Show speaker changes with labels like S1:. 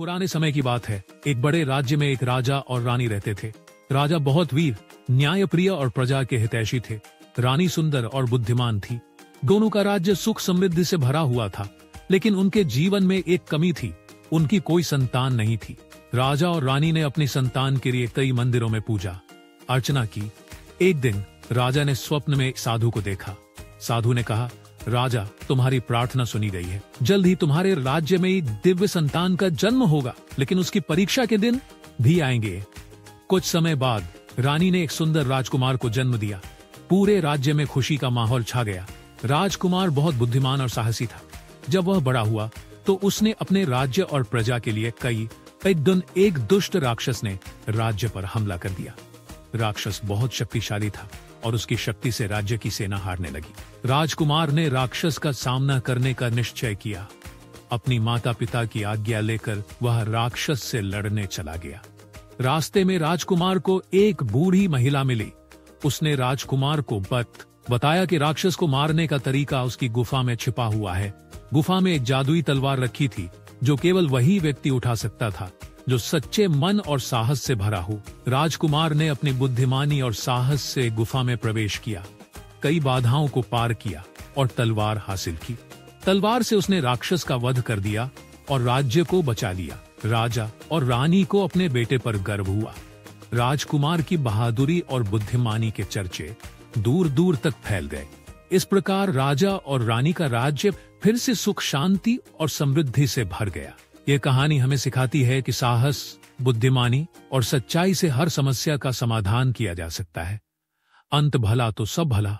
S1: पुराने समय की बात है। एक बड़े राज्य में एक राजा और रानी रहते थे। राजा बहुत वीर, न्यायप्रिय और प्रजा के हितैषी थे। रानी सुंदर और बुद्धिमान थी। दोनों का राज्य सुख समृद्धि से भरा हुआ था, लेकिन उनके जीवन में एक कमी थी, उनकी कोई संतान नहीं थी। राजा और रानी ने अपनी संतान के लिए कई मंदिरों में पूजा अर्चना की। एक दिन राजा ने स्वप्न में एक साधु को देखा। साधु ने कहा, राजा, तुम्हारी प्रार्थना सुनी गई है। जल्द ही तुम्हारे राज्य में एक दिव्य संतान का जन्म होगा, लेकिन उसकी परीक्षा के दिन भी आएंगे। कुछ समय बाद रानी ने एक सुंदर राजकुमार को जन्म दिया। पूरे राज्य में खुशी का माहौल छा गया। राजकुमार बहुत बुद्धिमान और साहसी था। जब वह बड़ा हुआ तो उसने अपने राज्य और प्रजा के लिए एक दिन एक दुष्ट राक्षस ने राज्य पर हमला कर दिया। राक्षस बहुत शक्तिशाली था और उसकी शक्ति से राज्य की सेना हारने लगी। राजकुमार ने राक्षस का सामना करने का निश्चय किया। अपनी माता पिता की आज्ञा लेकर वह राक्षस से लड़ने चला गया। रास्ते में राजकुमार को एक बूढ़ी महिला मिली। उसने राजकुमार को बताया कि राक्षस को मारने का तरीका उसकी गुफा में छिपा हुआ है। गुफा में एक जादुई तलवार रखी थी जो केवल वही व्यक्ति उठा सकता था जो सच्चे मन और साहस से भरा हो। राजकुमार ने अपनी बुद्धिमानी और साहस से गुफा में प्रवेश किया, कई बाधाओं को पार किया और तलवार हासिल की। तलवार से उसने राक्षस का वध कर दिया और राज्य को बचा लिया। राजा और रानी को अपने बेटे पर गर्व हुआ। राजकुमार की बहादुरी और बुद्धिमानी के चर्चे दूर दूर तक फैल गए। इस प्रकार राजा और रानी का राज्य फिर से सुख, शांति और समृद्धि से भर गया। यह कहानी हमें सिखाती है कि साहस, बुद्धिमानी और सच्चाई से हर समस्या का समाधान किया जा सकता है। अंत भला तो सब भला।